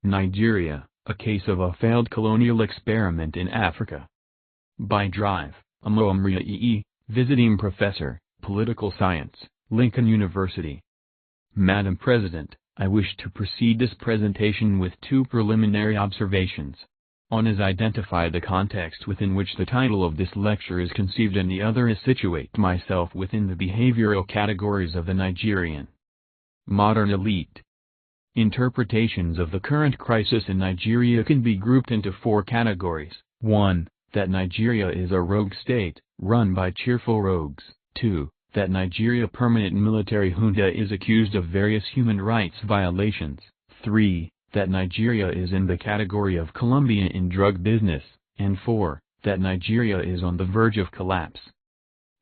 Nigeria, a case of a failed colonial experiment in Africa. By Drive, Omo Omoruyi, Visiting Professor, Political Science, Lincoln University. Madam President, I wish to precede this presentation with two preliminary observations. One is identify the context within which the title of this lecture is conceived, and the other is situate myself within the behavioral categories of the Nigerian modern elite. Interpretations of the current crisis in Nigeria can be grouped into four categories. 1. That Nigeria is a rogue state, run by cheerful rogues. 2. That Nigeria permanent military junta is accused of various human rights violations. 3. That Nigeria is in the category of Colombia in drug business. And 4. That Nigeria is on the verge of collapse.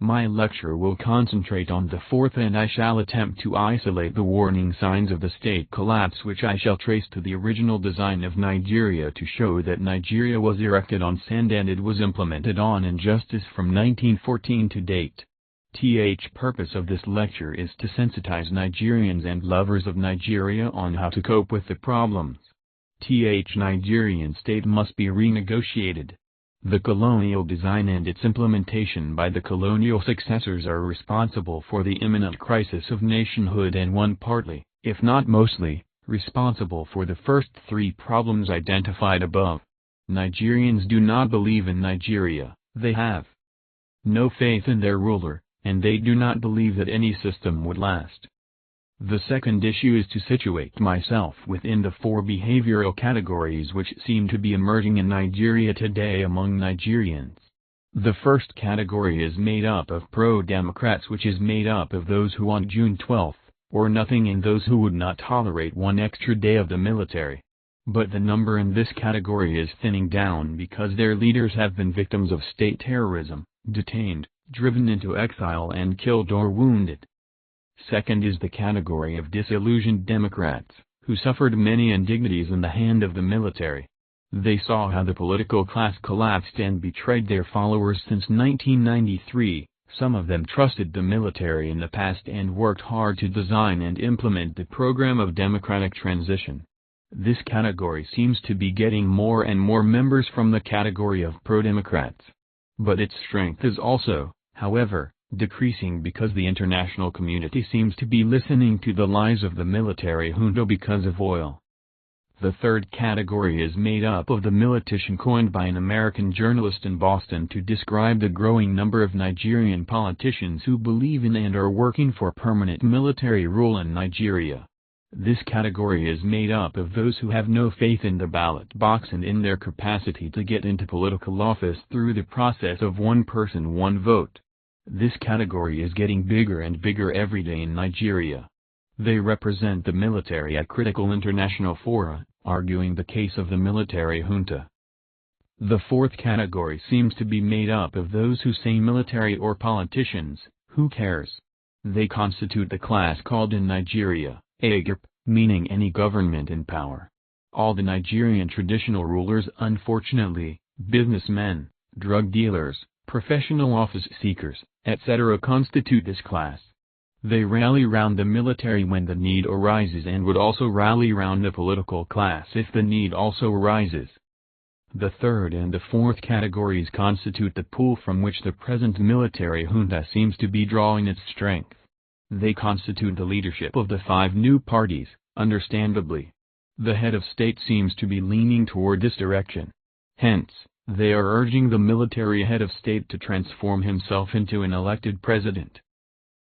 My lecture will concentrate on the fourth, and I shall attempt to isolate the warning signs of the state collapse, which I shall trace to the original design of Nigeria to show that Nigeria was erected on sand and it was implemented on injustice from 1914 to date. Purpose of this lecture is to sensitize Nigerians and lovers of Nigeria on how to cope with the problems. Nigerian state must be renegotiated. The colonial design and its implementation by the colonial successors are responsible for the imminent crisis of nationhood, and one partly, if not mostly, responsible for the first three problems identified above. Nigerians do not believe in Nigeria, they have no faith in their ruler, and they do not believe that any system would last. The second issue is to situate myself within the four behavioral categories which seem to be emerging in Nigeria today among Nigerians. The first category is made up of pro-democrats, which is made up of those who want June 12th, or nothing, and those who would not tolerate one extra day of the military. But the number in this category is thinning down because their leaders have been victims of state terrorism, detained, driven into exile, and killed or wounded. Second is the category of disillusioned Democrats, who suffered many indignities in the hand of the military. They saw how the political class collapsed and betrayed their followers since 1993. Some of them trusted the military in the past and worked hard to design and implement the program of democratic transition. This category seems to be getting more and more members from the category of pro-democrats. But its strength is also, however, decreasing because the international community seems to be listening to the lies of the military junta because of oil. The third category is made up of the militiation coined by an American journalist in Boston to describe the growing number of Nigerian politicians who believe in and are working for permanent military rule in Nigeria. This category is made up of those who have no faith in the ballot box and in their capacity to get into political office through the process of one person, one vote. This category is getting bigger and bigger every day in Nigeria. They represent the military at critical international fora, arguing the case of the military junta. The fourth category seems to be made up of those who say military or politicians, who cares? They constitute the class called in Nigeria, Agip, meaning any government in power. All the Nigerian traditional rulers, unfortunately, businessmen, drug dealers, professional office seekers, etc., constitute this class. They rally round the military when the need arises and would also rally round the political class if the need also arises. The third and the fourth categories constitute the pool from which the present military junta seems to be drawing its strength. They constitute the leadership of the five new parties, understandably. The head of state seems to be leaning toward this direction. Hence, they are urging the military head of state to transform himself into an elected president.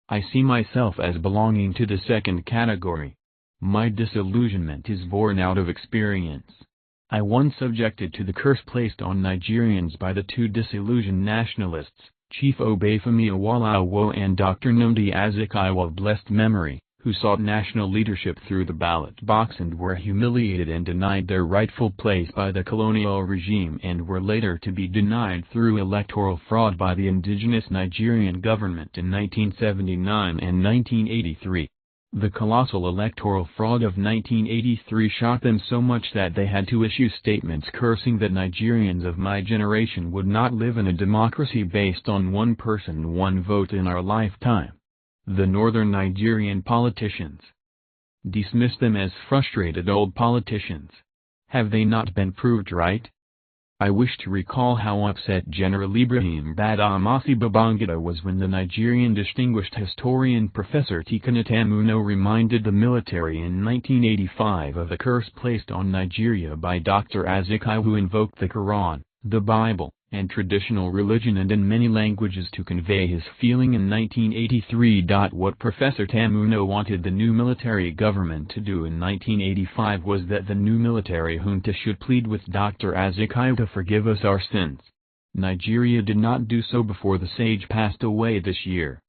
I see myself as belonging to the second category. My disillusionment is born out of experience. I once subjected to the curse placed on Nigerians by the two disillusioned nationalists, Chief Obafemi Awolowo and Dr. Nnamdi Azikiwe of blessed memory, who sought national leadership through the ballot box and were humiliated and denied their rightful place by the colonial regime, and were later to be denied through electoral fraud by the indigenous Nigerian government in 1979 and 1983. The colossal electoral fraud of 1983 shocked them so much that they had to issue statements cursing that Nigerians of my generation would not live in a democracy based on one person, one vote in our lifetime. The northern Nigerian politicians dismissed them as frustrated old politicians. Have they not been proved right? I wish to recall how upset General Ibrahim Badamasi Babangida was when the Nigerian distinguished historian Professor Tikanatammuno reminded the military in 1985 of the curse placed on Nigeria by Dr. Azikiwe, who invoked the Quran, the Bible, and traditional religion and in many languages to convey his feeling in 1983. What Professor Tammuno wanted the new military government to do in 1985 was that the new military junta should plead with Dr. Azikiwe to forgive us our sins. Nigeria did not do so before the sage passed away this year.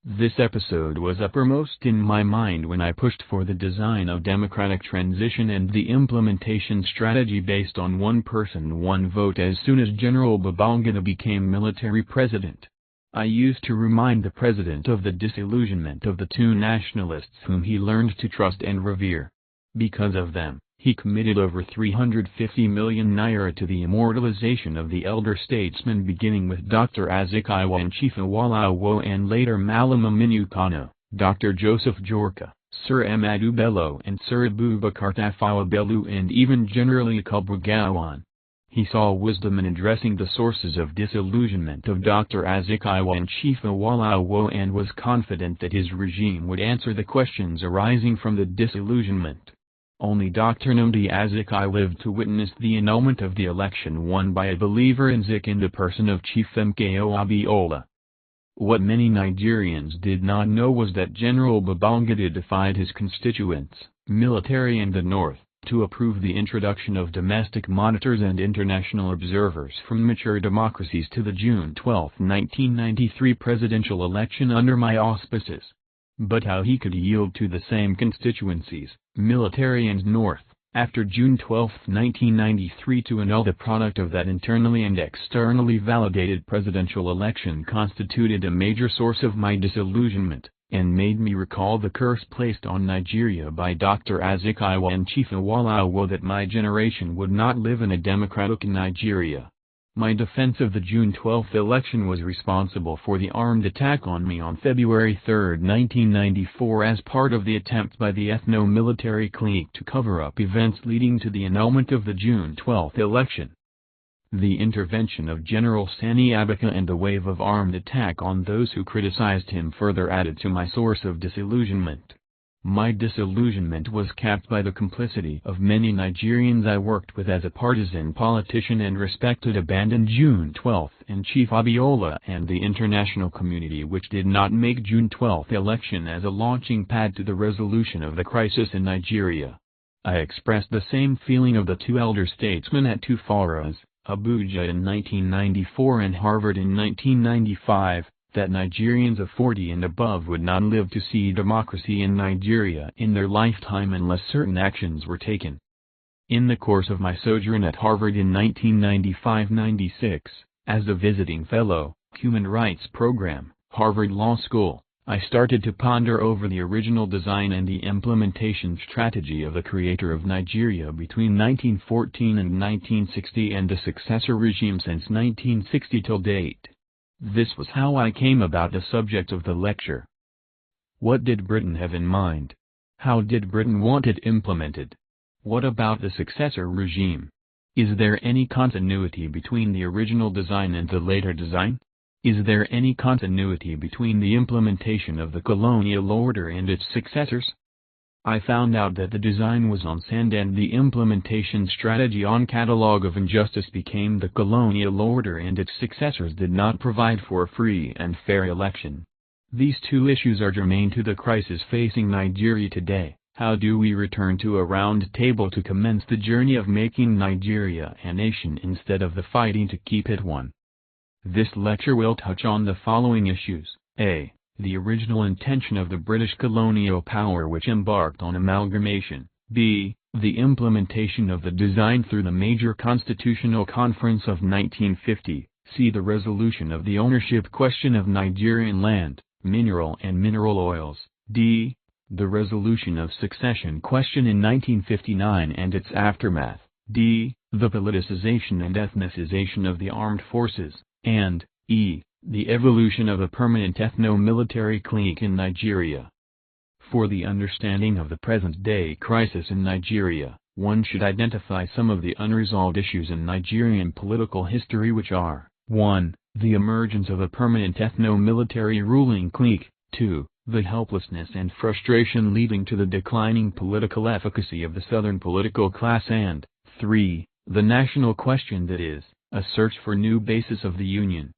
This episode was uppermost in my mind when I pushed for the design of democratic transition and the implementation strategy based on one person one vote as soon as General Babangida became military president. I used to remind the president of the disillusionment of the two nationalists whom he learned to trust and revere. Because of them, he committed over 350 million naira to the immortalization of the elder statesmen, beginning with Dr. Azikiwe and Chief Awolowo and later Malam Aminu Kano, Dr. Joseph Jorka, Sir Ahmadu Bello and Sir Abubakar Tafawa Bello and even General Yakubu Gowon. He saw wisdom in addressing the sources of disillusionment of Dr. Azikiwe and Chief Awolowo and was confident that his regime would answer the questions arising from the disillusionment. Only Dr. Nnamdi Azikiwe lived to witness the annulment of the election won by a believer in Zik in the person of Chief MKO Abiola. What many Nigerians did not know was that General Babangida defied his constituents, military and the North, to approve the introduction of domestic monitors and international observers from mature democracies to the June 12, 1993 presidential election under my auspices. But how he could yield to the same constituencies, military and North, after June 12, 1993 to annul the product of that internally and externally validated presidential election constituted a major source of my disillusionment, and made me recall the curse placed on Nigeria by Dr. Azikiwe and Chief Awolowo that my generation would not live in a democratic Nigeria. My defense of the June 12 election was responsible for the armed attack on me on February 3, 1994 as part of the attempt by the ethno-military clique to cover up events leading to the annulment of the June 12 election. The intervention of General Sani Abacha and the wave of armed attack on those who criticized him further added to my source of disillusionment. My disillusionment was capped by the complicity of many Nigerians I worked with as a partisan politician and respected abandoned June 12 and Chief Abiola and the international community, which did not make June 12 election as a launching pad to the resolution of the crisis in Nigeria. I expressed the same feeling of the two elder statesmen at two forums, Abuja in 1994 and Harvard in 1995, that Nigerians of 40 and above would not live to see democracy in Nigeria in their lifetime unless certain actions were taken. In the course of my sojourn at Harvard in 1995-96, as a visiting fellow, Human Rights Program, Harvard Law School, I started to ponder over the original design and the implementation strategy of the creator of Nigeria between 1914 and 1960 and the successor regime since 1960 till date. This was how I came about the subject of the lecture. What did Britain have in mind? How did Britain want it implemented? What about the successor regime? Is there any continuity between the original design and the later design? Is there any continuity between the implementation of the colonial order and its successors? I found out that the design was on sand and the implementation strategy on catalogue of injustice became the colonial order and its successors did not provide for a free and fair election. These two issues are germane to the crisis facing Nigeria today. How do we return to a round table to commence the journey of making Nigeria a nation instead of the fighting to keep it one? This lecture will touch on the following issues. A. The original intention of the British colonial power which embarked on amalgamation. B. The implementation of the design through the Major Constitutional Conference of 1950. C. The resolution of the ownership question of Nigerian land, mineral and mineral oils. D. The resolution of succession question in 1959 and its aftermath. D. The politicization and ethnicization of the armed forces. And E. The evolution of a permanent ethno-military clique in Nigeria. For the understanding of the present-day crisis in Nigeria, one should identify some of the unresolved issues in Nigerian political history, which are: 1. The emergence of a permanent ethno-military ruling clique, 2. The helplessness and frustration leading to the declining political efficacy of the Southern political class, and 3. The national question, that is, a search for new basis of the Union.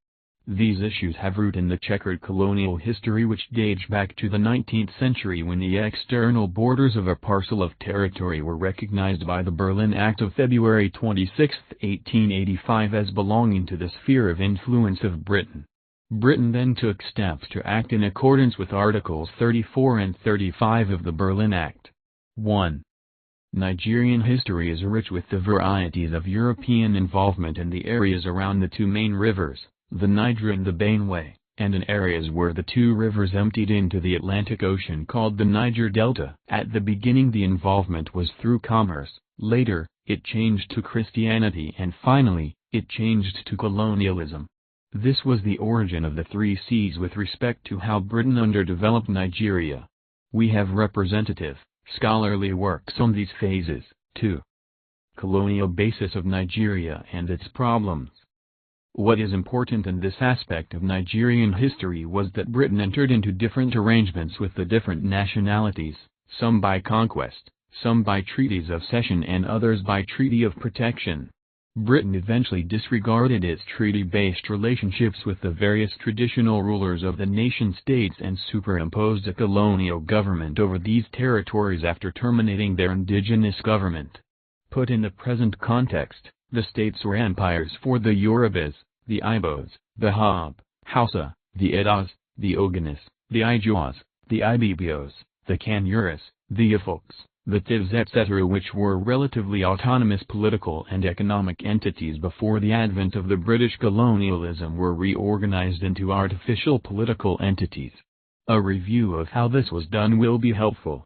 These issues have root in the checkered colonial history which dates back to the 19th century, when the external borders of a parcel of territory were recognized by the Berlin Act of February 26, 1885 as belonging to the sphere of influence of Britain. Britain then took steps to act in accordance with Articles 34 and 35 of the Berlin Act. 1. Nigerian history is rich with the varieties of European involvement in the areas around the two main rivers, the Niger and the Benue, and in areas where the two rivers emptied into the Atlantic Ocean called the Niger Delta. At the beginning the involvement was through commerce, later, it changed to Christianity, and finally, it changed to colonialism. This was the origin of the three C's with respect to how Britain underdeveloped Nigeria. We have representative, scholarly works on these phases. 2. Colonial basis of Nigeria and its problems. What is important in this aspect of Nigerian history was that Britain entered into different arrangements with the different nationalities, some by conquest, some by treaties of cession, and others by treaty of protection. Britain eventually disregarded its treaty-based relationships with the various traditional rulers of the nation-states and superimposed a colonial government over these territories after terminating their indigenous government. Put in the present context, the states were empires for the Yorubas, the Ibos, the Hausa, the Edas, the Oganis, the Ijaws, the Ibibios, the Kanyuris, the Ifoks, the Tivs, etc., which were relatively autonomous political and economic entities before the advent of the British colonialism, were reorganized into artificial political entities. A review of how this was done will be helpful.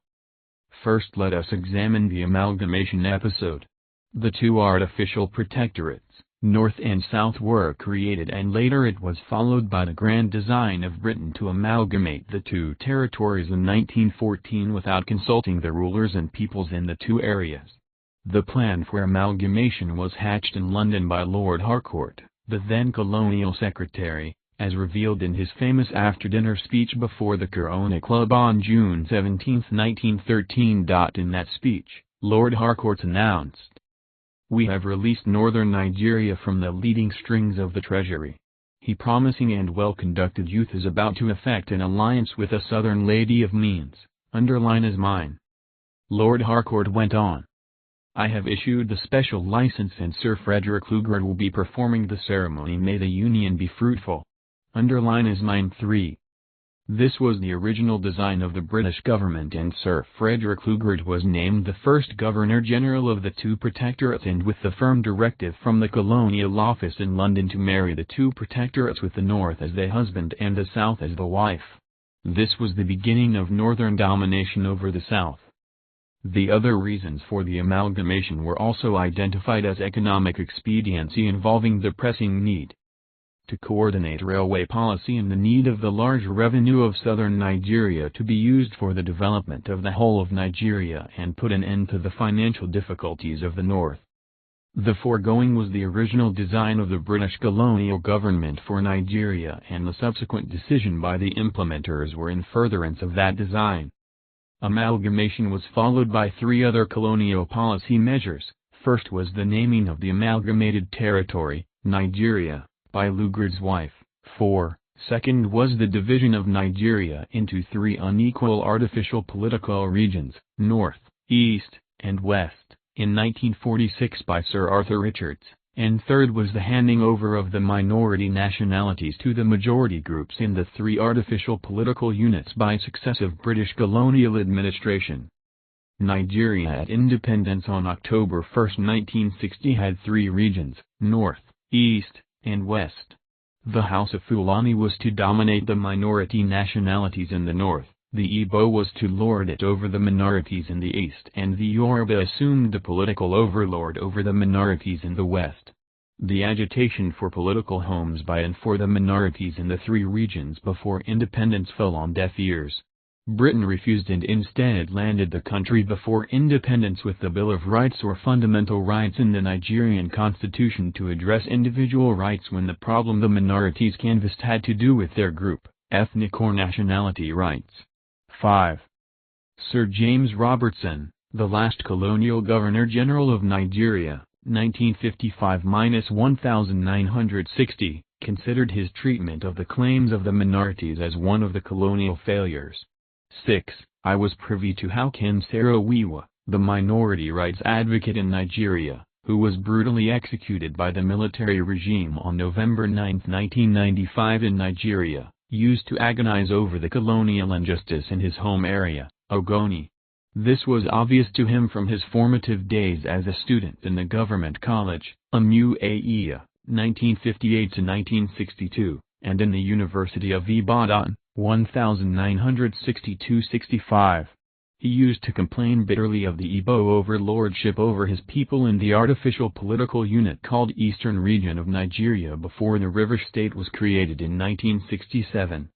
First, let us examine the amalgamation episode. The two artificial protectorates, North and South, were created, and later it was followed by the grand design of Britain to amalgamate the two territories in 1914 without consulting the rulers and peoples in the two areas. The plan for amalgamation was hatched in London by Lord Harcourt, the then colonial secretary, as revealed in his famous after-dinner speech before the Corona Club on June 17, 1913. In that speech, Lord Harcourt announced, "We have released northern Nigeria from the leading strings of the treasury. He, promising and well-conducted youth, is about to effect an alliance with a southern lady of means, underline as mine." Lord Harcourt went on, "I have issued the special license, and Sir Frederick Lugard will be performing the ceremony. May the union be fruitful. Underline as mine 3. This was the original design of the British government, and Sir Frederick Lugard was named the first Governor-General of the two protectorates, and with the firm directive from the Colonial Office in London to marry the two protectorates, with the North as the husband and the South as the wife. This was the beginning of Northern domination over the South. The other reasons for the amalgamation were also identified as economic expediency involving the pressing need to coordinate railway policy and the need of the large revenue of southern Nigeria to be used for the development of the whole of Nigeria and put an end to the financial difficulties of the North. The foregoing was the original design of the British colonial government for Nigeria, and the subsequent decision by the implementers were in furtherance of that design. Amalgamation was followed by 3 other colonial policy measures. First was the naming of the amalgamated territory, Nigeria, by Lugard's wife. 4. Second was the division of Nigeria into 3 unequal artificial political regions, North, East, and West, in 1946 by Sir Arthur Richards. And third was the handing over of the minority nationalities to the majority groups in the 3 artificial political units by successive British colonial administration. Nigeria at independence on October 1, 1960 had 3 regions, North, East, and West. The House of Fulani was to dominate the minority nationalities in the North, the Igbo was to lord it over the minorities in the East, and the Yoruba assumed the political overlord over the minorities in the West. The agitation for political homes by and for the minorities in the 3 regions before independence fell on deaf ears. Britain refused and instead landed the country before independence with the Bill of Rights or Fundamental Rights in the Nigerian constitution to address individual rights when the problem the minorities canvassed had to do with their group, ethnic or nationality rights. 5. Sir James Robertson, the last colonial governor-general of Nigeria, 1955–1960, considered his treatment of the claims of the minorities as one of the colonial failures. 6. I was privy to how Ken Saro-Wiwa, the minority rights advocate in Nigeria, who was brutally executed by the military regime on November 9, 1995 in Nigeria, used to agonize over the colonial injustice in his home area, Ogoni. This was obvious to him from his formative days as a student in the government college, UAEA, 1958–1962, and in the University of Ibadan, 1962–65. He used to complain bitterly of the Igbo overlordship over his people in the artificial political unit called Eastern Region of Nigeria before the River State was created in 1967.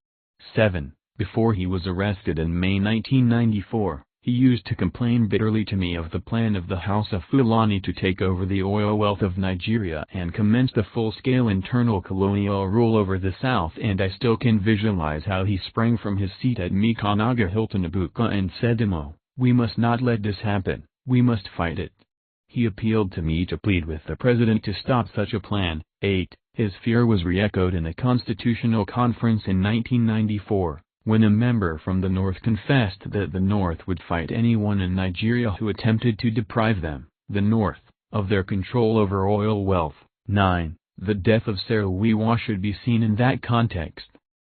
7. Before he was arrested in May 1994, he used to complain bitterly to me of the plan of the House of Fulani to take over the oil wealth of Nigeria and commence the full-scale internal colonial rule over the South, and I still can visualize how he sprang from his seat at Mikanaga Hilton Abuka and said, "Imo, we must not let this happen, we must fight it." He appealed to me to plead with the president to stop such a plan. 8. His fear was re-echoed in the Constitutional Conference in 1994. When a member from the North confessed that the North would fight anyone in Nigeria who attempted to deprive them, the North, of their control over oil wealth. 9. The death of Saro-Wiwa should be seen in that context.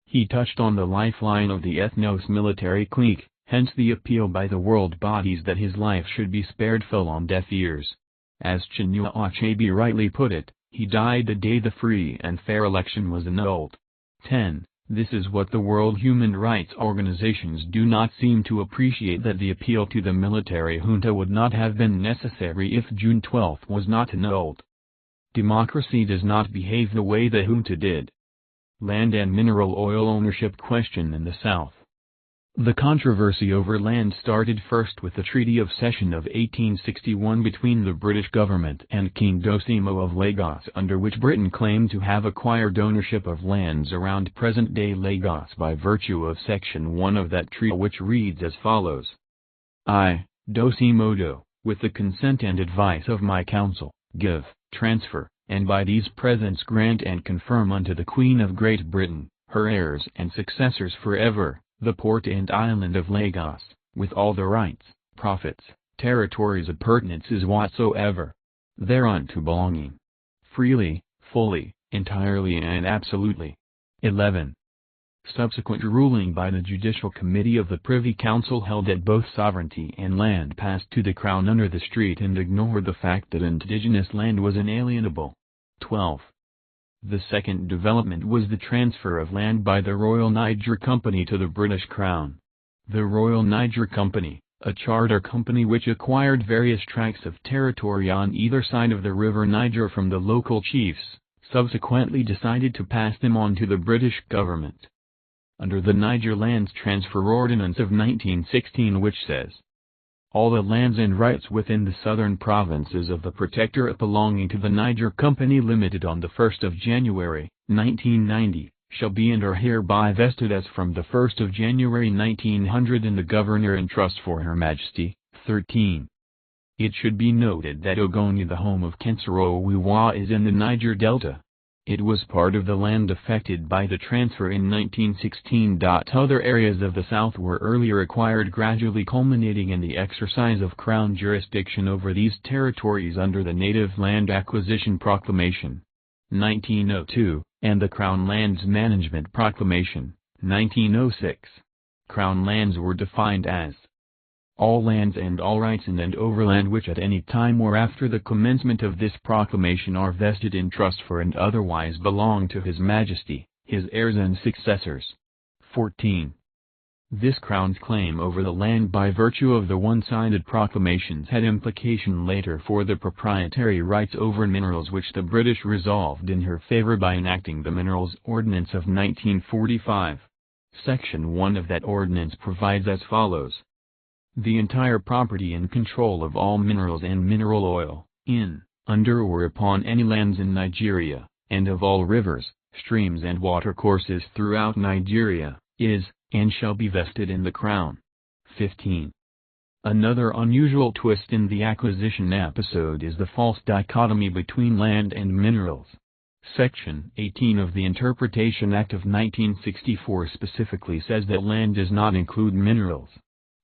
He touched on the lifeline of the ethnos-military clique, hence the appeal by the world bodies that his life should be spared fell on deaf ears. As Chinua Achebe rightly put it, he died the day the free and fair election was annulled. 10. This is what the world human rights organizations do not seem to appreciate, that the appeal to the military junta would not have been necessary if June 12 was not annulled. Democracy does not behave the way the junta did. Land and mineral oil ownership question in the South. The controversy over land started first with the Treaty of Cession of 1861 between the British government and King Dosimo of Lagos, under which Britain claimed to have acquired ownership of lands around present-day Lagos by virtue of Section 1 of that treaty, which reads as follows. I, Dosimo Do, with the consent and advice of my council, give, transfer, and by these presents grant and confirm unto the Queen of Great Britain, her heirs and successors forever, the port and island of Lagos, with all the rights, profits, territories, appurtenances whatsoever thereunto belonging, freely, fully, entirely and absolutely. 11. Subsequent ruling by the Judicial Committee of the Privy Council held that both sovereignty and land passed to the Crown under the street and ignored the fact that indigenous land was inalienable. 12. The second development was the transfer of land by the Royal Niger Company to the British Crown. The Royal Niger Company, a charter company which acquired various tracts of territory on either side of the River Niger from the local chiefs, subsequently decided to pass them on to the British government. Under the Niger Lands Transfer Ordinance of 1916, which says, all the lands and rights within the southern provinces of the Protectorate belonging to the Niger Company Limited on the 1st of January, 1990, shall be and are hereby vested as from the 1st of January 1900 in the Governor and Trust for Her Majesty. 13. It should be noted that Ogoni, the home of Ken Saro-Wiwa, is in the Niger Delta. It was part of the land affected by the transfer in 1916. Other areas of the South were earlier acquired, gradually culminating in the exercise of Crown jurisdiction over these territories under the Native Land Acquisition Proclamation, 1902, and the Crown Lands Management Proclamation, 1906. Crown lands were defined as all lands and all rights in and overland which at any time or after the commencement of this proclamation are vested in trust for and otherwise belong to His Majesty, his heirs and successors. 14. This Crown's claim over the land by virtue of the one-sided proclamations had implication later for the proprietary rights over minerals which the British resolved in her favor by enacting the Minerals Ordinance of 1945. Section 1 of that ordinance provides as follows. The entire property and control of all minerals and mineral oil, in, under or upon any lands in Nigeria, and of all rivers, streams and watercourses throughout Nigeria, is, and shall be vested in the Crown. 15. Another unusual twist in the acquisition episode is the false dichotomy between land and minerals. Section 18 of the Interpretation Act of 1964 specifically says that land does not include minerals.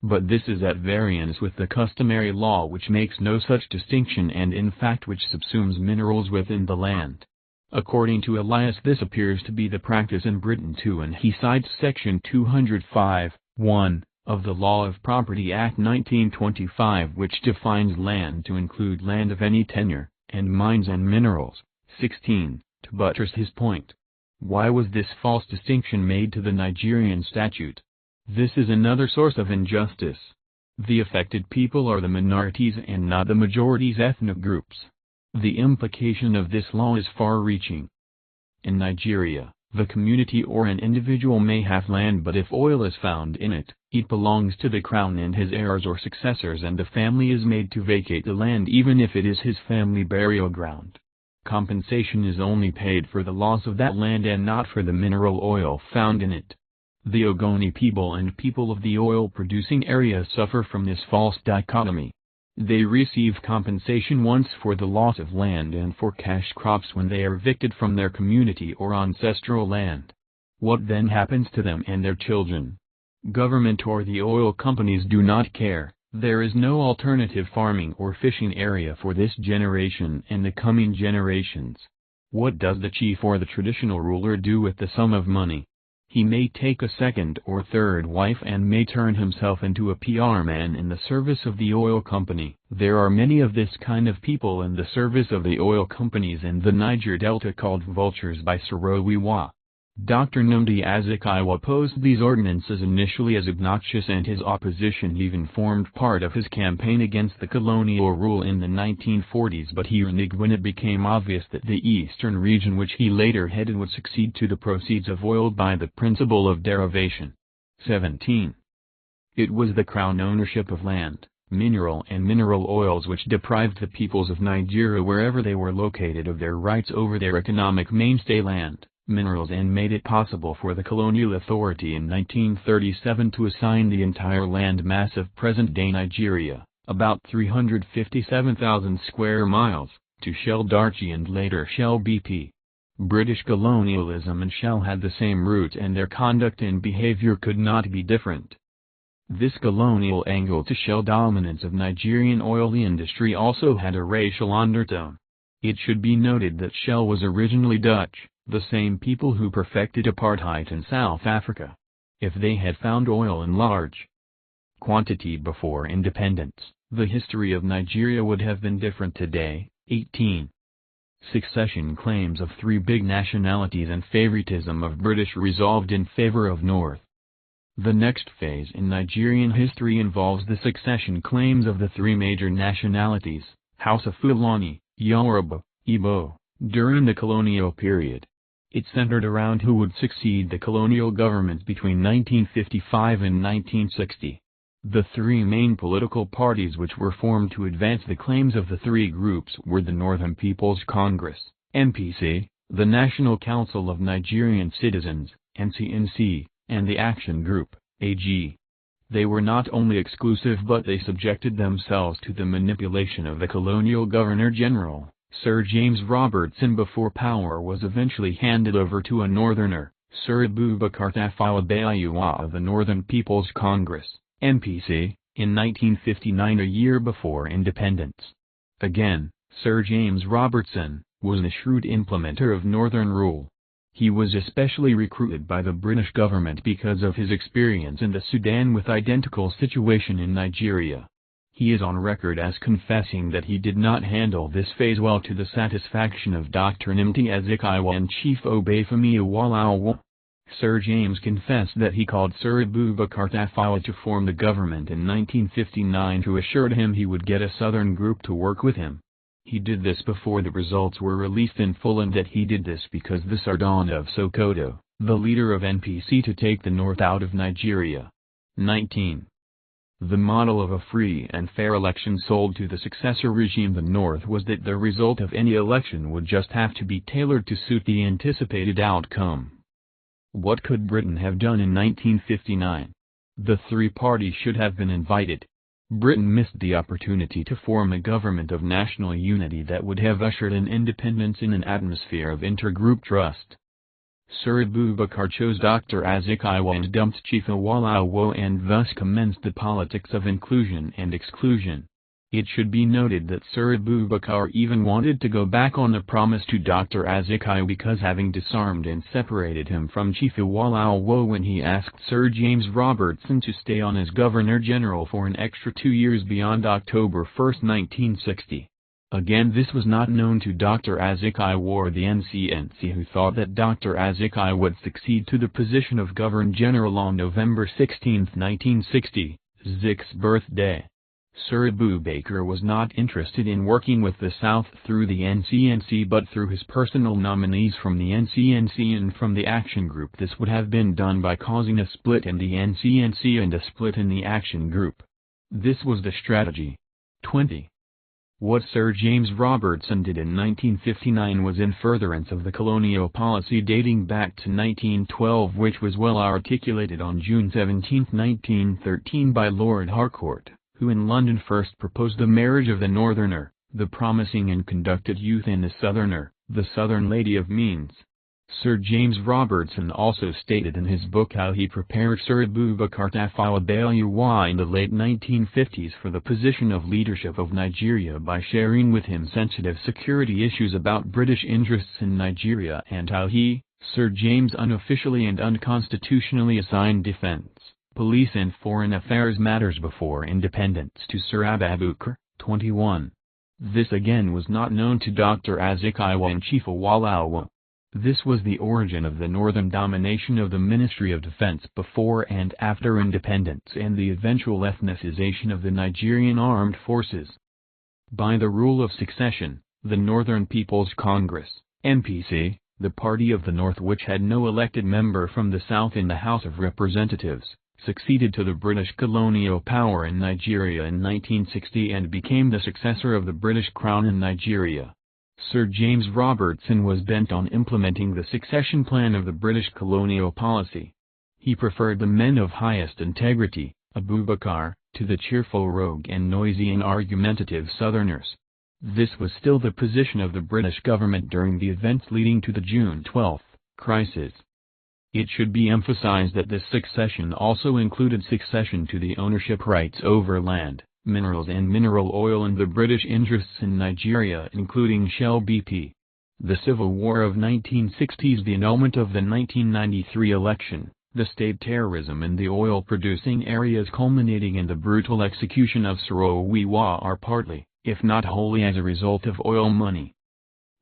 But this is at variance with the customary law, which makes no such distinction and in fact which subsumes minerals within the land. According to Elias, this appears to be the practice in Britain too, and he cites Section 205(1) of the Law of Property Act 1925, which defines land to include land of any tenure, and mines and minerals. 16. To buttress his point. Why was this false distinction made to the Nigerian statute? This is another source of injustice. The affected people are the minorities and not the majority's ethnic groups. The implication of this law is far-reaching. In Nigeria, the community or an individual may have land, but if oil is found in it, it belongs to the crown and his heirs or successors, and the family is made to vacate the land even if it is his family burial ground. Compensation is only paid for the loss of that land and not for the mineral oil found in it. The Ogoni people and people of the oil-producing area suffer from this false dichotomy. They receive compensation once for the loss of land and for cash crops when they are evicted from their community or ancestral land. What then happens to them and their children? Government or the oil companies do not care. There is no alternative farming or fishing area for this generation and the coming generations. What does the chief or the traditional ruler do with the sum of money? He may take a second or third wife and may turn himself into a PR man in the service of the oil company. There are many of this kind of people in the service of the oil companies in the Niger Delta called vultures by Sorowiwa. Dr. Nnamdi Azikiwe opposed these ordinances initially as obnoxious, and his opposition even formed part of his campaign against the colonial rule in the 1940s, but he reneged when it became obvious that the eastern region which he later headed would succeed to the proceeds of oil by the principle of derivation. 17. It was the crown ownership of land, mineral and mineral oils which deprived the peoples of Nigeria wherever they were located of their rights over their economic mainstay land, minerals, and made it possible for the colonial authority in 1937 to assign the entire land mass of present-day Nigeria, about 357,000 square miles, to Shell Darchi and later Shell BP. British colonialism and Shell had the same roots, and their conduct and behavior could not be different. This colonial angle to Shell dominance of Nigerian oil industry also had a racial undertone. It should be noted that Shell was originally Dutch, the same people who perfected apartheid in South Africa. If they had found oil in large quantity before independence, the history of Nigeria would have been different today. 18. Succession claims of three big nationalities and favoritism of British resolved in favor of North. The next phase in Nigerian history involves the succession claims of the three major nationalities, Hausa, Fulani, Yoruba, Igbo, during the colonial period. It centered around who would succeed the colonial government between 1955 and 1960. The three main political parties which were formed to advance the claims of the three groups were the Northern People's Congress, NPC, the National Council of Nigerian Citizens, NCNC, and the Action Group, AG. They were not only exclusive, but they subjected themselves to the manipulation of the colonial Governor-General, Sir James Robertson, before power was eventually handed over to a northerner, Sir Abubakar Tafawa Balewa of the Northern People's Congress, NPC, in 1959, a year before independence. Again, Sir James Robertson was a shrewd implementer of Northern rule. He was especially recruited by the British government because of his experience in the Sudan with identical situation in Nigeria. He is on record as confessing that he did not handle this phase well to the satisfaction of Dr. Nnamdi Azikiwe and Chief Obafemi Awolowo. Sir James confessed that he called Sir Abubakar Tafawa to form the government in 1959, who assured him he would get a southern group to work with him. He did this before the results were released in full, and that he did this because the Sultan of Sokoto, the leader of NPC to take the North out of Nigeria. 19. The model of a free and fair election sold to the successor regime the North was that the result of any election would just have to be tailored to suit the anticipated outcome. What could Britain have done in 1959? The three parties should have been invited. Britain missed the opportunity to form a government of national unity that would have ushered in independence in an atmosphere of intergroup trust. Sir Abubakar chose Dr. Azikiwe and dumped Chief Awolowo and thus commenced the politics of inclusion and exclusion. It should be noted that Sir Abubakar even wanted to go back on the promise to Dr. Azikiwe because having disarmed and separated him from Chief Awolowo when he asked Sir James Robertson to stay on as Governor-General for an extra 2 years beyond October 1, 1960. Again, this was not known to Dr. Azikiwe or the NCNC, who thought that Dr. Azikiwe would succeed to the position of Governor-General on November 16, 1960, Zik's birthday. Sir Abubakar was not interested in working with the South through the NCNC but through his personal nominees from the NCNC and from the Action Group. This would have been done by causing a split in the NCNC and a split in the Action Group. This was the strategy. 20. What Sir James Robertson did in 1959 was in furtherance of the colonial policy dating back to 1912, which was well articulated on June 17, 1913 by Lord Harcourt, who in London first proposed the marriage of the Northerner, the promising and conducted youth, and the Southerner, the Southern lady of means. Sir James Robertson also stated in his book how he prepared Sir Abubakar Tafawa Balewa in the late 1950s for the position of leadership of Nigeria by sharing with him sensitive security issues about British interests in Nigeria, and how he, Sir James, unofficially and unconstitutionally assigned defense, police and foreign affairs matters before independence to Sir Abubakar. 21. This again was not known to Dr. Azikiwe and Chief Awolowo. This was the origin of the northern domination of the Ministry of Defense before and after independence and the eventual ethnicization of the Nigerian armed forces. By the rule of succession, the Northern People's Congress, NPC, the party of the North which had no elected member from the South in the House of Representatives, succeeded to the British colonial power in Nigeria in 1960 and became the successor of the British Crown in Nigeria. Sir James Robertson was bent on implementing the succession plan of the British colonial policy. He preferred the men of highest integrity, Abubakar, to the cheerful rogue and noisy and argumentative Southerners. This was still the position of the British government during the events leading to the June 12 crisis. It should be emphasized that this succession also included succession to the ownership rights over land, minerals and mineral oil and the British interests in Nigeria including Shell BP. The Civil War of 1960s, the annulment of the 1993 election, the state terrorism in the oil-producing areas culminating in the brutal execution of Sir Owiwa are partly, if not wholly, as a result of oil money.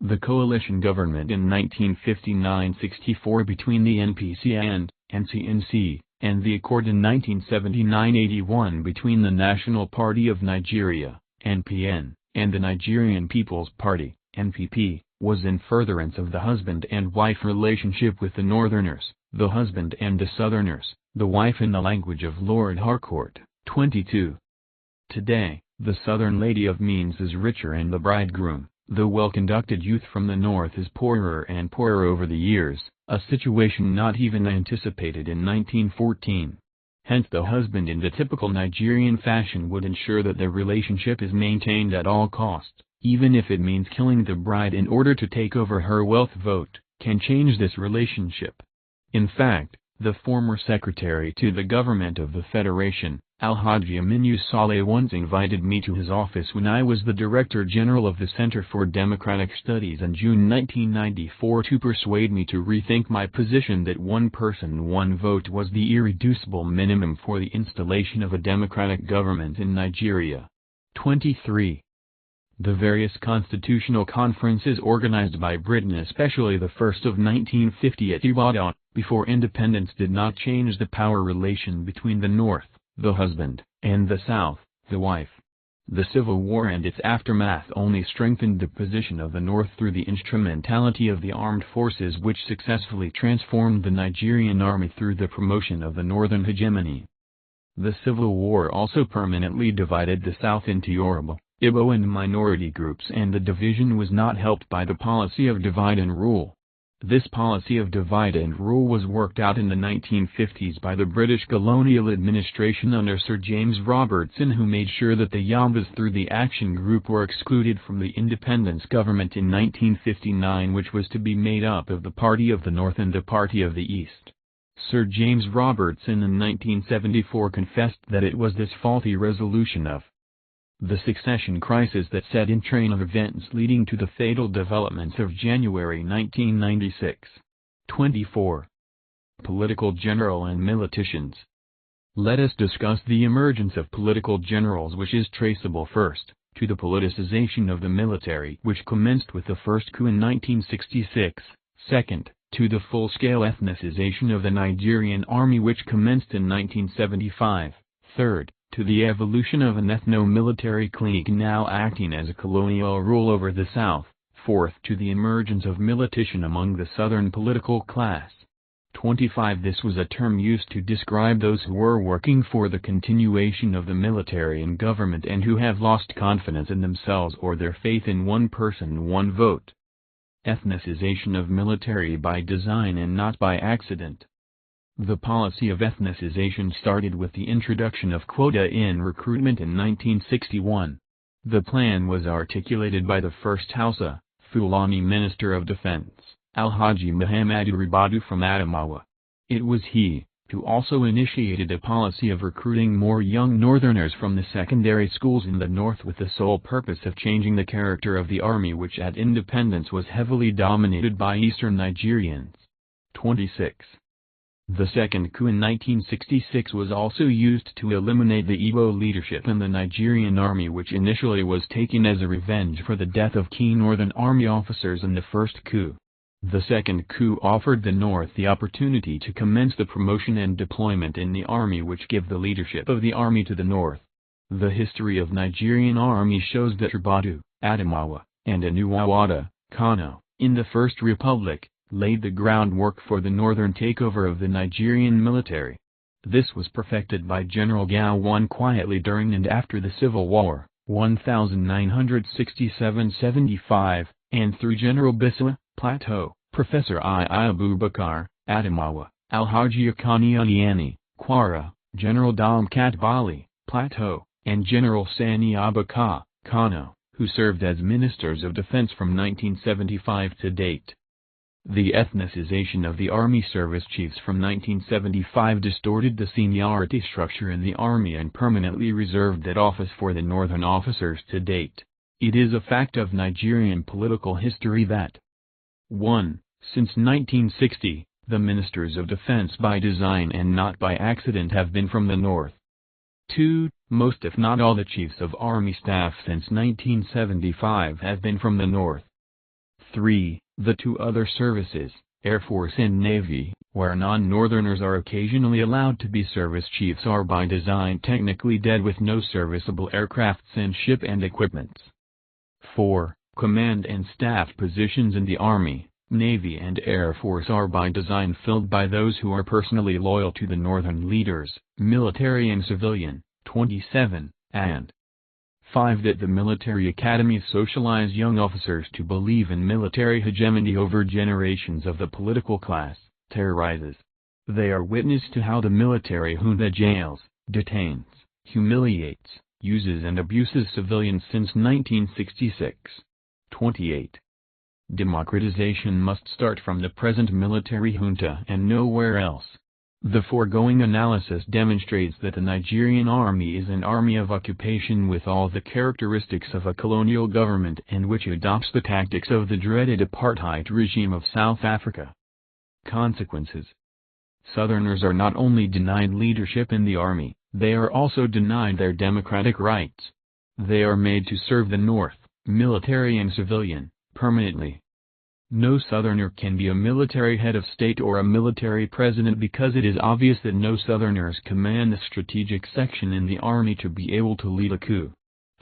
The coalition government in 1959-64 between the NPC and NCNC, and the accord in 1979-81 between the National Party of Nigeria, NPN, and the Nigerian People's Party, NPP, was in furtherance of the husband and wife relationship with the Northerners, the husband and the Southerners, the wife in the language of Lord Harcourt. 22. Today, the Southern lady of means is richer and the bridegroom, the well-conducted youth from the North, is poorer and poorer over the years, a situation not even anticipated in 1914. Hence the husband in the typical Nigerian fashion would ensure that the relationship is maintained at all costs, even if it means killing the bride in order to take over her wealth. Vote can change this relationship. In fact, the former secretary to the government of the Federation, Alhaji Aminu Saleh, once invited me to his office when I was the Director General of the Center for Democratic Studies in June 1994 to persuade me to rethink my position that one person, one vote was the irreducible minimum for the installation of a democratic government in Nigeria. 23. The various constitutional conferences organized by Britain, especially the first of 1950 at Ibadan, before independence, did not change the power relation between the North, the husband, and the South, the wife. The Civil War and its aftermath only strengthened the position of the North through the instrumentality of the armed forces which successfully transformed the Nigerian army through the promotion of the northern hegemony. The Civil War also permanently divided the South into Yoruba, Igbo and minority groups, and the division was not helped by the policy of divide and rule. This policy of divide and rule was worked out in the 1950s by the British colonial administration under Sir James Robertson, who made sure that the Yombas through the Action Group were excluded from the independence government in 1959, which was to be made up of the Party of the North and the Party of the East. Sir James Robertson in 1974 confessed that it was this faulty resolution of the succession crisis that set in train of events leading to the fatal developments of January 1996. 24. Political general and militicians. Let us discuss the emergence of political generals, which is traceable first to the politicization of the military which commenced with the first coup in 1966, second, to the full-scale ethnicization of the Nigerian army which commenced in 1975, third, to the evolution of an ethno-military clique now acting as a colonial rule over the South, fourth, to the emergence of militiation among the Southern political class. 25. This was a term used to describe those who were working for the continuation of the military and government and who have lost confidence in themselves or their faith in one person, one vote. Ethnicization of military by design and not by accident. The policy of ethnicization started with the introduction of quota in recruitment in 1961. The plan was articulated by the first Hausa, Fulani Minister of Defense, Alhaji Muhammadu Ribadu from Adamawa. It was he who also initiated a policy of recruiting more young northerners from the secondary schools in the north with the sole purpose of changing the character of the army, which at independence was heavily dominated by eastern Nigerians. 26. The second coup in 1966 was also used to eliminate the Igbo leadership in the Nigerian army, which initially was taken as a revenge for the death of key Northern Army officers in the first coup. The second coup offered the North the opportunity to commence the promotion and deployment in the army which gave the leadership of the army to the North. The history of Nigerian army shows that Ribadu, Adamawa, and Anuwawada, Kano, in the First Republic, laid the groundwork for the northern takeover of the Nigerian military. This was perfected by General Gowon quietly during and after the Civil War, 1967–75, and through General Bissau, Plateau, Professor I. Abubakar, Adamawa, Alhaji Akani Aniani, Kwara, General Damkat Bali, Plateau, and General Sani Abaka, Kano, who served as Ministers of Defense from 1975 to date. The ethnicization of the Army service chiefs from 1975 distorted the seniority structure in the Army and permanently reserved that office for the northern officers to date. It is a fact of Nigerian political history that 1. Since 1960, the Ministers of Defense by design and not by accident have been from the North. 2. Most if not all the chiefs of Army staff since 1975 have been from the North. 3. The two other services, Air Force and Navy, where non-Northerners are occasionally allowed to be service chiefs, are by design technically dead with no serviceable aircrafts and ship and equipments. 4. Command and staff positions in the Army, Navy and Air Force are by design filled by those who are personally loyal to the Northern leaders, military and civilian. 27, and 5. That the military academies socialize young officers to believe in military hegemony over generations of the political class, terrorizes. They are witness to how the military junta jails, detains, humiliates, uses and abuses civilians since 1966. 28. Democratization must start from the present military junta and nowhere else. The foregoing analysis demonstrates that the Nigerian army is an army of occupation with all the characteristics of a colonial government and which adopts the tactics of the dreaded apartheid regime of South Africa. Consequences. Southerners are not only denied leadership in the army, they are also denied their democratic rights. They are made to serve the North, military and civilian, permanently. No Southerner can be a military head of state or a military president because it is obvious that no Southerners command the strategic section in the army to be able to lead a coup.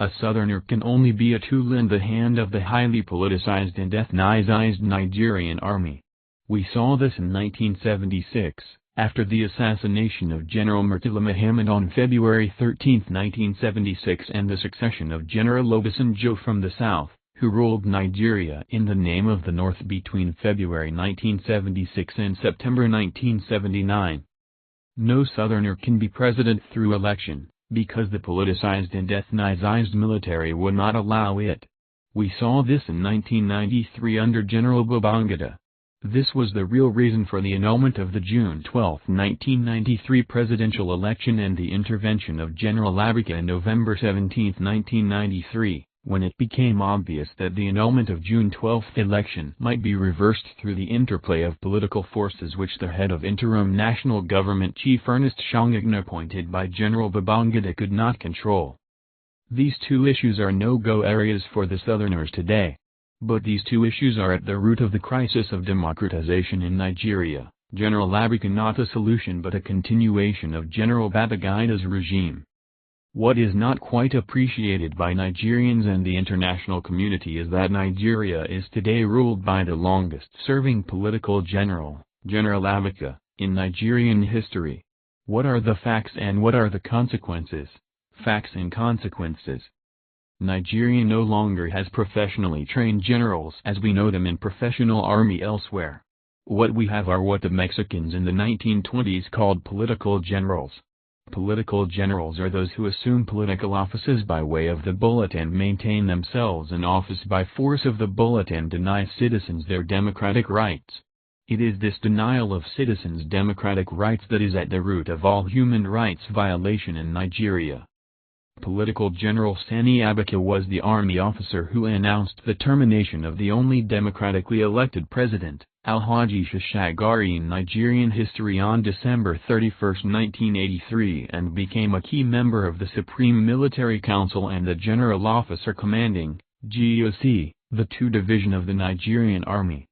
A Southerner can only be a tool in the hand of the highly politicized and ethnicized Nigerian army. We saw this in 1976, after the assassination of General Murtala Muhammad on February 13, 1976, and the succession of General Obasanjo from the south, who ruled Nigeria in the name of the North between February 1976 and September 1979. No Southerner can be president through election, because the politicized and ethnicized military would not allow it. We saw this in 1993 under General Babangida. This was the real reason for the annulment of the June 12, 1993 presidential election and the intervention of General Abacha on November 17, 1993, when it became obvious that the annulment of June 12 election might be reversed through the interplay of political forces which the head of interim national government Chief Ernest Shangagna appointed by General Babangida could not control. These two issues are no-go areas for the Southerners today. But these two issues are at the root of the crisis of democratization in Nigeria. General Abacha not a solution but a continuation of General Babangida's regime. What is not quite appreciated by Nigerians and the international community is that Nigeria is today ruled by the longest-serving political general, General Abacha, in Nigerian history. What are the facts and what are the consequences? Facts and consequences. Nigeria no longer has professionally trained generals as we know them in professional army elsewhere. What we have are what the Mexicans in the 1920s called political generals. Political generals are those who assume political offices by way of the bullet and maintain themselves in office by force of the bullet and deny citizens their democratic rights. It is this denial of citizens' democratic rights that is at the root of all human rights violation in Nigeria. Political General Sani Abacha was the army officer who announced the termination of the only democratically elected president, Alhaji Shagari in Nigerian history on December 31, 1983 and became a key member of the Supreme Military Council and the General Officer Commanding, GOC, the 2 Division of the Nigerian Army.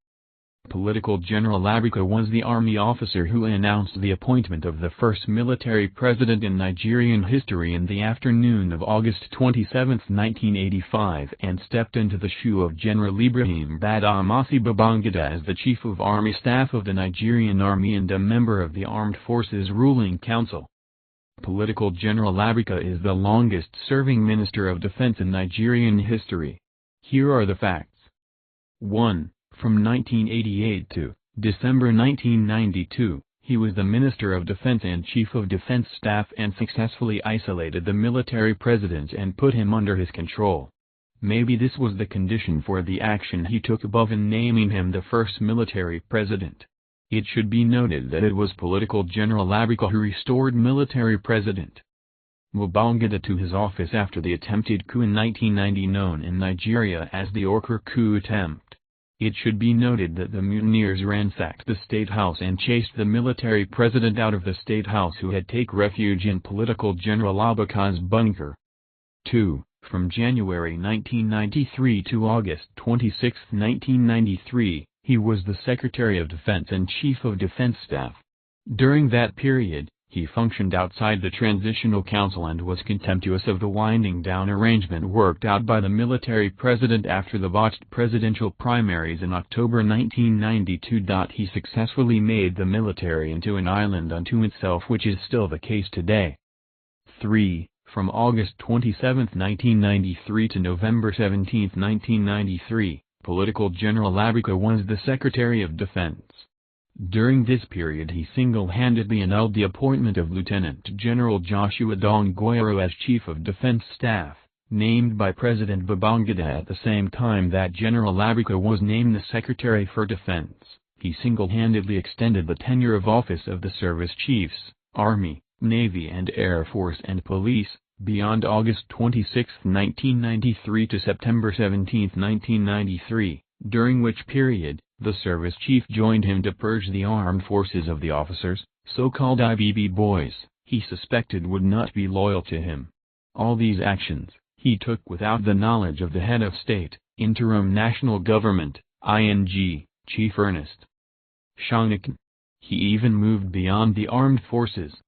Political General Abacha was the army officer who announced the appointment of the first military president in Nigerian history in the afternoon of August 27, 1985 and stepped into the shoe of General Ibrahim Badamasi Babangida as the Chief of Army Staff of the Nigerian Army and a member of the Armed Forces Ruling Council. Political General Abacha is the longest-serving Minister of Defense in Nigerian history. Here are the facts. 1. From 1988 to December 1992, he was the Minister of Defense and Chief of Defense Staff and successfully isolated the military president and put him under his control. Maybe this was the condition for the action he took above in naming him the first military president. It should be noted that it was Political General Abacha who restored military president Babangida to his office after the attempted coup in 1990 known in Nigeria as the Okra coup attempt. It should be noted that the mutineers ransacked the State House and chased the military president out of the State House who had taken refuge in Political General Abacha's bunker. 2. From January 1993 to August 26, 1993, he was the Secretary of Defense and Chief of Defense Staff. During that period, he functioned outside the Transitional Council and was contemptuous of the winding down arrangement worked out by the military president after the botched presidential primaries in October 1992. He successfully made the military into an island unto itself, which is still the case today. 3. From August 27, 1993 to November 17, 1993, Political General Abacha was the Secretary of Defense. During this period he single-handedly annulled the appointment of Lieutenant General Joshua Dongwero as Chief of Defense Staff, named by President Babangida at the same time that General Abacha was named the Secretary for Defense. He single-handedly extended the tenure of office of the service chiefs, Army, Navy and Air Force and Police, beyond August 26, 1993 to September 17, 1993, during which period, the service chief joined him to purge the armed forces of the officers, so-called IBB boys, he suspected would not be loyal to him. All these actions, he took without the knowledge of the head of state, interim national government, ING, Chief Ernest Shagagna. He even moved beyond the armed forces.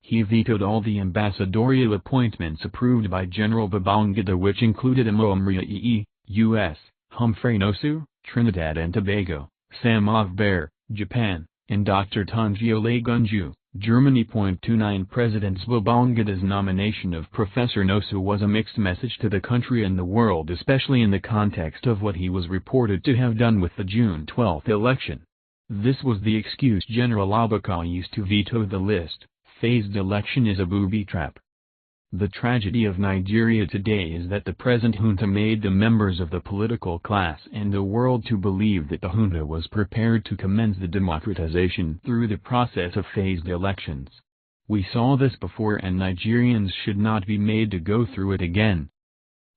He vetoed all the ambassadorial appointments approved by General Babangida, which included Omo Omoruyi, U.S., Humphrey Nosu, Trinidad and Tobago, Sam Ovbare, Japan, and Dr. Tunji Olagunju, Germany. 29 President Babangida's nomination of Professor Nosu was a mixed message to the country and the world, especially in the context of what he was reported to have done with the June 12 election. This was the excuse General Abacha used to veto the list. Phased election is a booby trap. The tragedy of Nigeria today is that the present junta made the members of the political class and the world to believe that the junta was prepared to commence the democratization through the process of phased elections. We saw this before, and Nigerians should not be made to go through it again.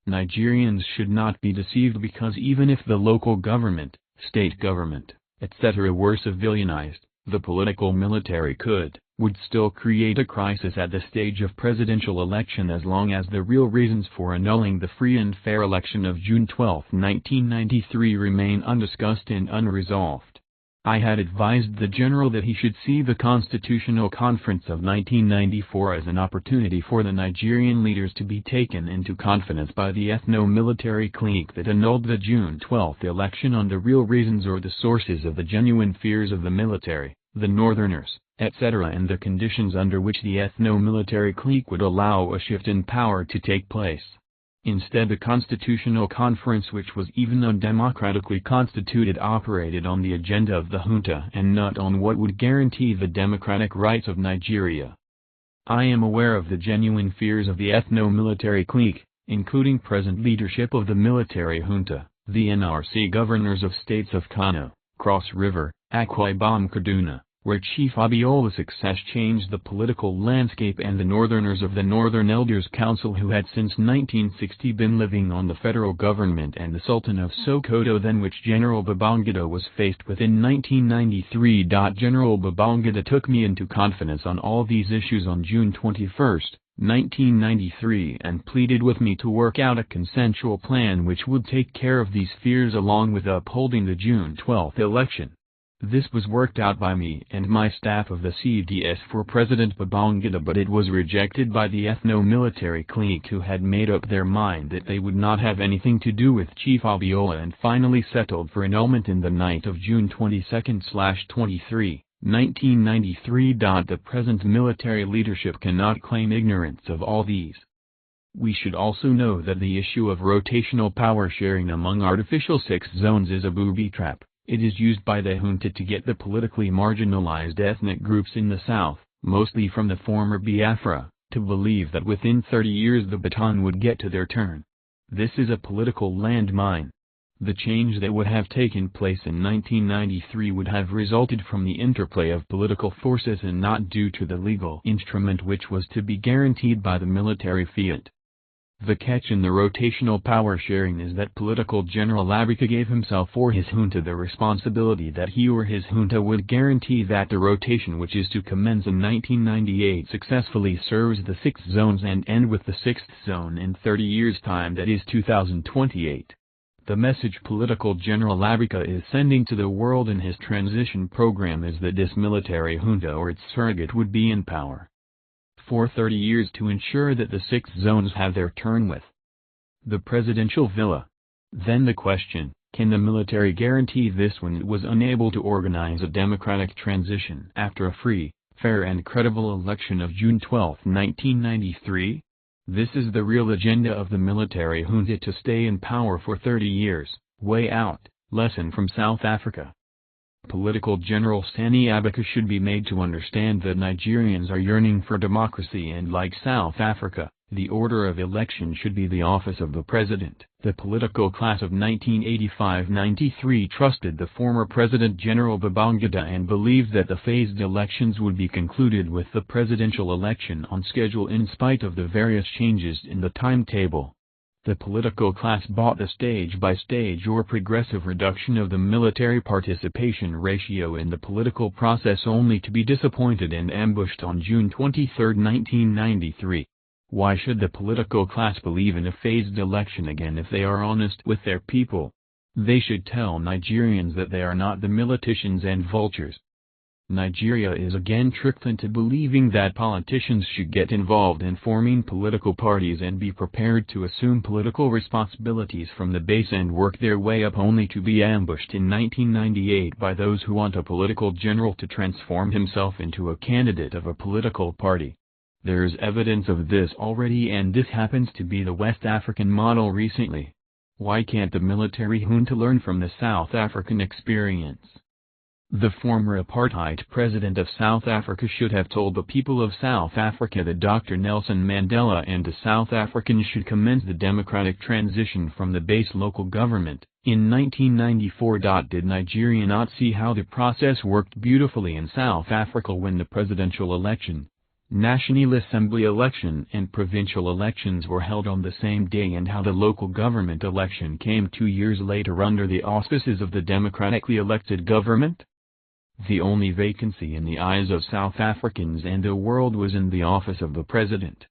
Nigerians should not be deceived, because even if the local government, state government, etc. were civilianized, the political military would still create a crisis at the stage of presidential election, as long as the real reasons for annulling the free and fair election of June 12, 1993 remain undiscussed and unresolved. I had advised the general that he should see the Constitutional Conference of 1994 as an opportunity for the Nigerian leaders to be taken into confidence by the ethno-military clique that annulled the June 12 election on the real reasons or the sources of the genuine fears of the military, the Northerners, etc., and the conditions under which the ethno-military clique would allow a shift in power to take place. Instead, the Constitutional Conference, which was even undemocratically constituted, operated on the agenda of the junta and not on what would guarantee the democratic rights of Nigeria. I am aware of the genuine fears of the ethno-military clique, including present leadership of the military junta, the NRC governors of states of Kano, Cross River, Akwa Ibom, Kaduna, where Chief Abiola's success changed the political landscape, and the Northerners of the Northern Elders Council, who had since 1960 been living on the federal government and the Sultan of Sokoto, then which General Babangida was faced with in 1993. General Babangida took me into confidence on all these issues on June 21, 1993, and pleaded with me to work out a consensual plan which would take care of these fears along with upholding the June 12 election. This was worked out by me and my staff of the CDS for President Babangida, but it was rejected by the ethno-military clique, who had made up their mind that they would not have anything to do with Chief Abiola, and finally settled for annulment in the night of June 22/23, 1993. The present military leadership cannot claim ignorance of all these. We should also know that the issue of rotational power sharing among artificial 6 zones is a booby trap. It is used by the junta to get the politically marginalized ethnic groups in the south, mostly from the former Biafra, to believe that within 30 years the baton would get to their turn. This is a political landmine. The change that would have taken place in 1993 would have resulted from the interplay of political forces and not due to the legal instrument which was to be guaranteed by the military fiat. The catch in the rotational power sharing is that political General Abacha gave himself or his junta the responsibility that he or his junta would guarantee that the rotation, which is to commence in 1998, successfully serves the 6 zones and end with the 6th zone in 30 years' time, that is 2028. The message political General Abacha is sending to the world in his transition program is that this military junta or its surrogate would be in power for 30 years to ensure that the 6 zones have their turn with the presidential villa. Then the question, can the military guarantee this when it was unable to organize a democratic transition after a free, fair and credible election of June 12, 1993? This is the real agenda of the military junta, to stay in power for 30 years. Way out. Lesson from South Africa. Political General Sani Abacha should be made to understand that Nigerians are yearning for democracy, and like South Africa, the order of election should be the office of the president. The political class of 1985-93 trusted the former President General Babangida and believed that the phased elections would be concluded with the presidential election on schedule in spite of the various changes in the timetable. The political class bought the stage-by-stage or progressive reduction of the military participation ratio in the political process, only to be disappointed and ambushed on June 23, 1993. Why should the political class believe in a phased election again if they are honest with their people? They should tell Nigerians that they are not the militicians and vultures. Nigeria is again tricked into believing that politicians should get involved in forming political parties and be prepared to assume political responsibilities from the base and work their way up, only to be ambushed in 1998 by those who want a political general to transform himself into a candidate of a political party. There's evidence of this already, and this happens to be the West African model recently. Why can't the military junta learn from the South African experience? The former apartheid president of South Africa should have told the people of South Africa that Dr. Nelson Mandela and the South Africans should commence the democratic transition from the base local government in 1994. Did Nigeria not see how the process worked beautifully in South Africa when the presidential election, National Assembly election and provincial elections were held on the same day, and how the local government election came 2 years later under the auspices of the democratically elected government? The only vacancy in the eyes of South Africans and the world was in the office of the president.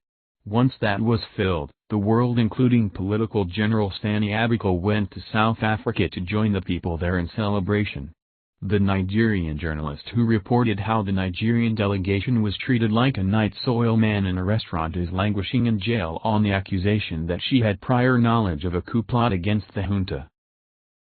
Once that was filled, the world, including political general Stanley Abakel, went to South Africa to join the people there in celebration. The Nigerian journalist who reported how the Nigerian delegation was treated like a night soil man in a restaurant is languishing in jail on the accusation that she had prior knowledge of a coup plot against the junta.